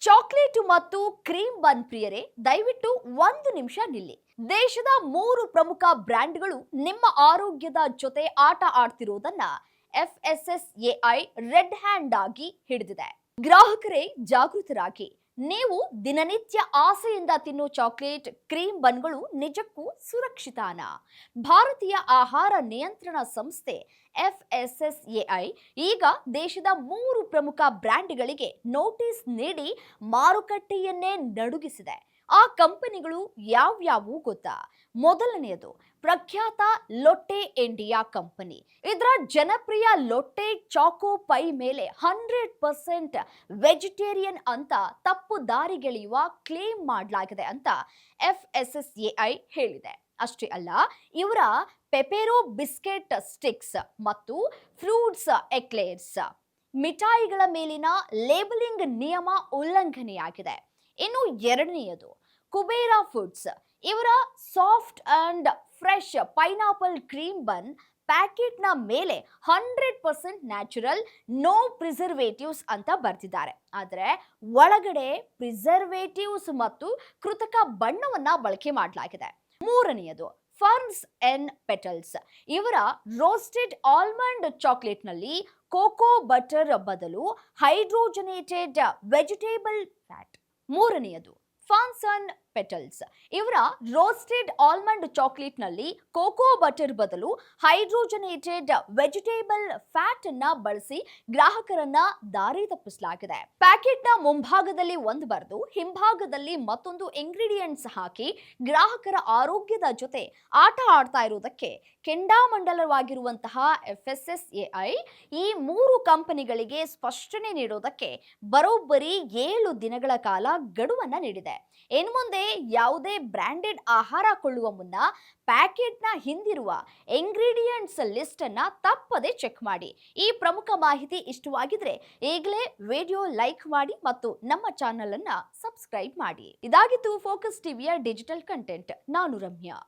Chocolate ಮತ್ತು cream ಬನ್ ಪ್ರಿಯರೇ, ದಯವಿಟ್ಟು ಒಂದು ನಿಮಿಷ ನಿಲ್ಲಿ. ದೇಶದ 3 ಪ್ರಮುಖ ಬ್ರ್ಯಾಂಡ್ಗಳು ನಿಮ್ಮ ಆರೋಗ್ಯದ ಜೊತೆ ಆಟ ಆಡ್ತಿರೋದನ್ನ FSSAI ರೆಡ್ ಹ್ಯಾಂಡ್ ಆಗಿ ಹಿಡಿದಿದೆ. ಗ್ರಾಹಕರೇ ಜಾಗೃತರಾಗಿ. ನೀವು ದಿನನಿತ್ಯ ಆಸೆಯಿಂದ ತಿನ್ನೋ ಚಾಕ್ಲೇಟ್, ಕ್ರೀಮ್ ಬನ್ಗಳು ನಿಜಕ್ಕೂ ಸುರಕ್ಷಿತಾನಾ? ಭಾರತೀಯ ಆಹಾರ ನಿಯಂತ್ರಣ ಸಂಸ್ಥೆ FSSAI ಈಗ ದೇಶದ 3 ಪ್ರಮುಖ ಬ್ರ್ಯಾಂಡ್ಗಳಿಗೆ ನೋಟಿಸ್ ನೀಡಿ ಮಾರುಕಟ್ಟೆಯನ್ನೇ ನಡುಗಿಸಿದೆ. ಆ ಕಂಪನಿಗಳು ಯಾವ್ಯಾವು ಗೊತ್ತಾ? ಮೊದಲನೆಯದು ಪ್ರಖ್ಯಾತ ಲೊಟ್ಟೆ ಇಂಡಿಯಾ ಕಂಪನಿ. ಇದರ ಜನಪ್ರಿಯ ಲೊಟ್ಟೆ ಚಾಕೋ ಪೈ ಮೇಲೆ 100% ವೆಜಿಟೇರಿಯನ್ ಅಂತ ತಪ್ಪು ದಾರಿಗೆಳೆಯುವ ಕ್ಲೇಮ್ ಮಾಡಲಾಗಿದೆ ಅಂತ FSSAI ಹೇಳಿದೆ. ಅಷ್ಟೇ ಅಲ್ಲ, ಇವರ ಪೆಪೆರೋ ಬಿಸ್ಕೆಟ್ ಸ್ಟಿಕ್ಸ್ ಮತ್ತು ಫ್ರೂಟ್ಸ್ ಎಕ್ಲೇರ್ಸ್ ಮಿಠಾಯಿಗಳ ಮೇಲಿನ ಲೇಬಲಿಂಗ್ ನಿಯಮ ಉಲ್ಲಂಘನೆಯಾಗಿದೆ. ಇನ್ನು ಎರಡನೆಯದು ಕುಬೇರಾ ಫುಡ್ಸ್. ಇವರ soft and fresh pineapple cream bun ಪ್ಯಾಕೆಟ್ನ ಮೇಲೆ 100% ನ್ಯಾಚುರಲ್, ನೋ ಪ್ರಿಸರ್ವೇಟಿವ್ಸ್ ಅಂತ ಬರ್ತಿದ್ದಾರೆ. ಆದರೆ ಒಳಗಡೆ ಪ್ರಿಸರ್ವೇಟಿವ್ಸ್ ಮತ್ತು ಕೃತಕ ಬಣ್ಣವನ್ನ ಬಳಕೆ ಮಾಡಲಾಗಿದೆ. ಮೂರನೆಯದು ಫರ್ನ್ಸ್ ಎನ್ ಪೆಟಲ್ಸ್. ಇವರ ರೋಸ್ಟೆಡ್ ಆಲ್ಮಂಡ್ ಚಾಕ್ಲೇಟ್ನಲ್ಲಿ ಕೋಕೋ ಬಟರ್ ಬದಲು ಹೈಡ್ರೋಜನೇಟೆಡ್ ವೆಜಿಟೇಬಲ್ ಫ್ಯಾಟ್. ಮೂರನೆಯದು ಫಾನ್ಸನ್ ಪೆಟಲ್ಸ್. ಇವರ ರೋಸ್ಟೆಡ್ ಆಲ್ಮಂಡ್ ಚಾಕ್ಲೇಟ್ನಲ್ಲಿ ಕೋಕೋ ಬಟರ್ ಬದಲು ಹೈಡ್ರೋಜನೇಟೆಡ್ ವೆಜಿಟೇಬಲ್ ಫ್ಯಾಟ್ ಅನ್ನ ಬಳಸಿ ಗ್ರಾಹಕರನ್ನ ದಾರಿ ತಪ್ಪಿಸಲಾಗಿದೆ. ಪ್ಯಾಕೆಟ್ನ ಮುಂಭಾಗದಲ್ಲಿ ಒಂದು ಬರೆದು ಹಿಂಭಾಗದಲ್ಲಿ ಮತ್ತೊಂದು ಇಂಗ್ರೀಡಿಯೆಂಟ್ಸ್ ಹಾಕಿ ಗ್ರಾಹಕರ ಆರೋಗ್ಯದ ಜೊತೆ ಆಟ ಆಡ್ತಾ ಇರುವುದಕ್ಕೆ ಕೆಂಡಾಮಂಡಲವಾಗಿರುವಂತಹ FSSAI ಈ 3 ಕಂಪನಿಗಳಿಗೆ ಸ್ಪಷ್ಟನೆ ನೀಡೋದಕ್ಕೆ ಬರೋಬ್ಬರಿ 7 ದಿನಗಳ ಕಾಲ ಗಡುವನ್ನ ನೀಡಿದೆ. ಇನ್ನು ಮುಂದೆ ಯಾವುದೇ ಬ್ರ್ಯಾಂಡೆಡ್ ಆಹಾರ ಕೊಳ್ಳುವ ಮುನ್ನ ಪ್ಯಾಕೆಟ್ನ ಹಿಂದಿರುವ ಇಂಗ್ರೀಡಿಯೆಂಟ್ಸ್ ಲಿಸ್ಟ್ ಅನ್ನ ತಪ್ಪದೆ ಚೆಕ್ ಮಾಡಿ. ಈ ಪ್ರಮುಖ ಮಾಹಿತಿ ಇಷ್ಟವಾಗಿದ್ರೆ ಈಗಲೇ ವಿಡಿಯೋ ಲೈಕ್ ಮಾಡಿ ಮತ್ತು ನಮ್ಮ ಚಾನೆಲ್ ಅನ್ನ ಸಬ್ಸ್ಕ್ರೈಬ್ ಮಾಡಿ. ಇದಾಗಿತ್ತು ಫೋಕಸ್ ಟಿವಿಯ ಡಿಜಿಟಲ್ ಕಂಟೆಂಟ್. ನಾನು ರಮ್ಯಾ.